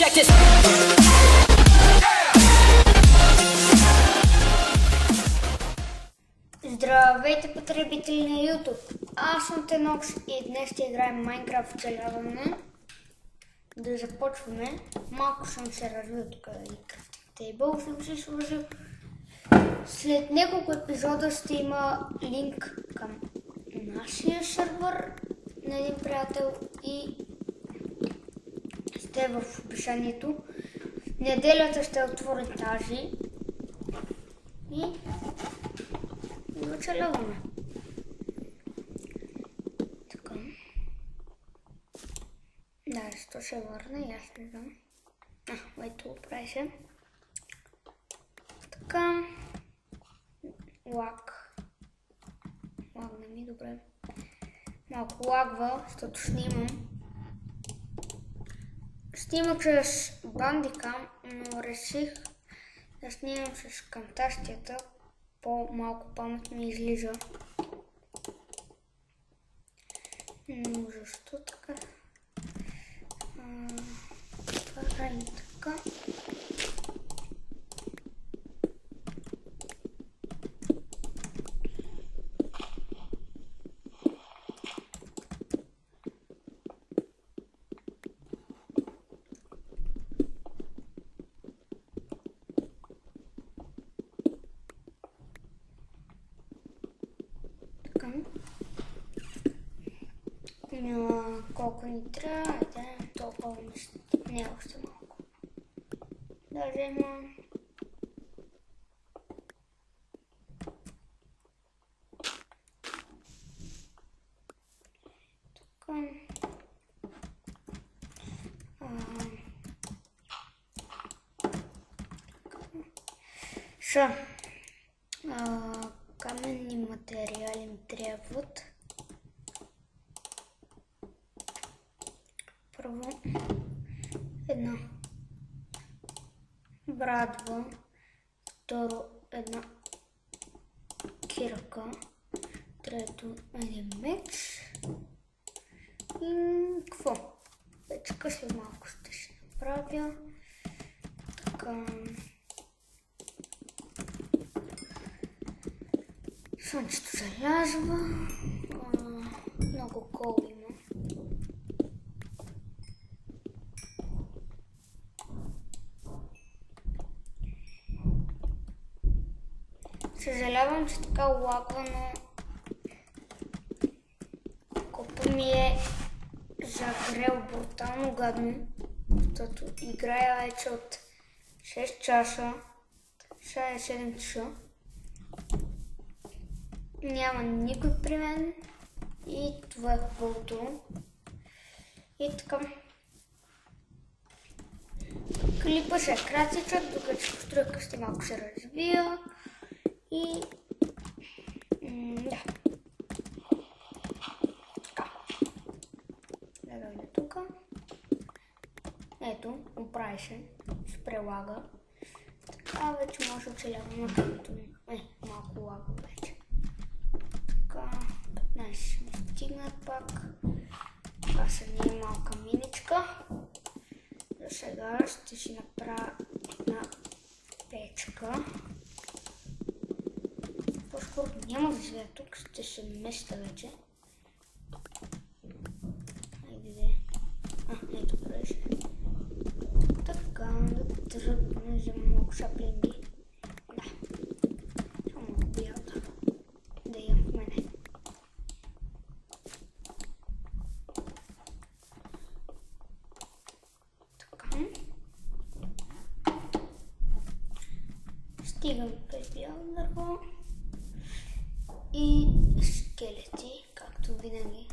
check this. Здравейте, потребители на YouTube! Аз съм Тенокс и днес ще играем Майнкрафт оцеляване. Да започваме. Малко съм се развил тук и крафтинг тейбъл съм си сложил. След няколко епизода ще има линк към нашия сервер на един приятел и сте в описанието. Неделята ще отворим тази и оцеляваме. Така. Да, що се върна и аз не знам. Ето, прави се. Така. Лаг. Лагна ми, добре. Малко лагва, защото снимам. Снимах с бандикам, но реших да снимам с камтащията. По-малко памет ми излиза. Но защо така? Правим така. Колко ни трябва, толкова не още малко. Да взема каменни материали ми трябват. Първо една брадва, второ една кирка, трето един меч и какво? Печка след малко ще се направя. Така. Слънцето залязва. Много кол има. Съжалявам, че така лагва, но компа ми е загрел брутално гадно, защото играя вече от 6 часа, сега е 7 часа. Няма никой при мен и това е хубавото. И така. Клипа ще е кратичък, докато ще построя къщи малко се разбия. И да. Така. Да дойде тук. Ето, оправи се. Се прелага. Така вече може да оцеляваме на където ми. Малко лага вече. Така. 15 ми стигнат пак. Това са ни малка миничка. За сега ще си направя една печка. По-скоро няма да живея тук, ще се местя вече. Хайде де. Ето преше. Така, да тръгне за малко шаплинги. Да. Само малко бялата. Да имам в мене. Така. Стигам през бяло дърво. И скелети, както винаги.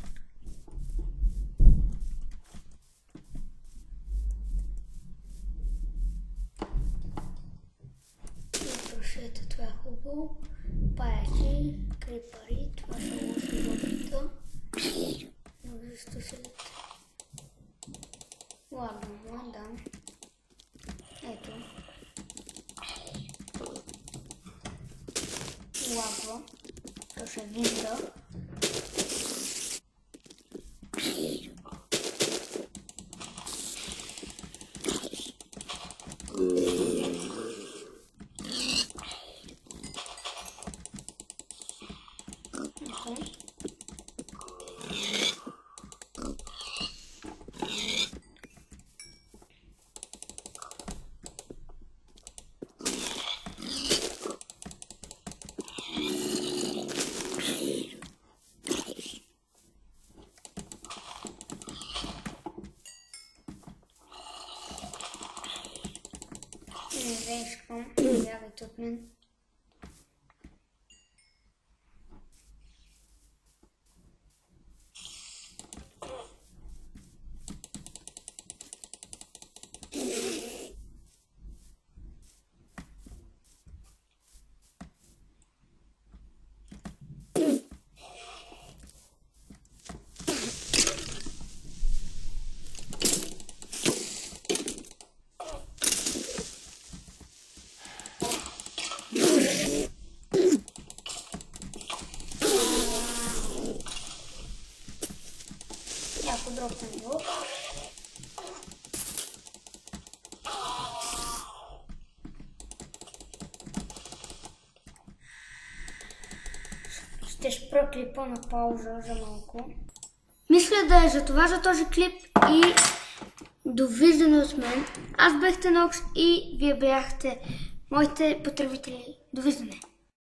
И прошете, това е хубаво. Паяци, крипари, това са лоши зомбита. Но защо се лета? Ладно, да. Ето. Лагва. То се вижда. не искам, бягайте от мен. Ако дропнем го. Ще спра клипа на пауза за малко. Мисля да е за това за този клип и довиждане от мен. Аз бях Тенокс и вие бяхте моите потребители. Довиждане!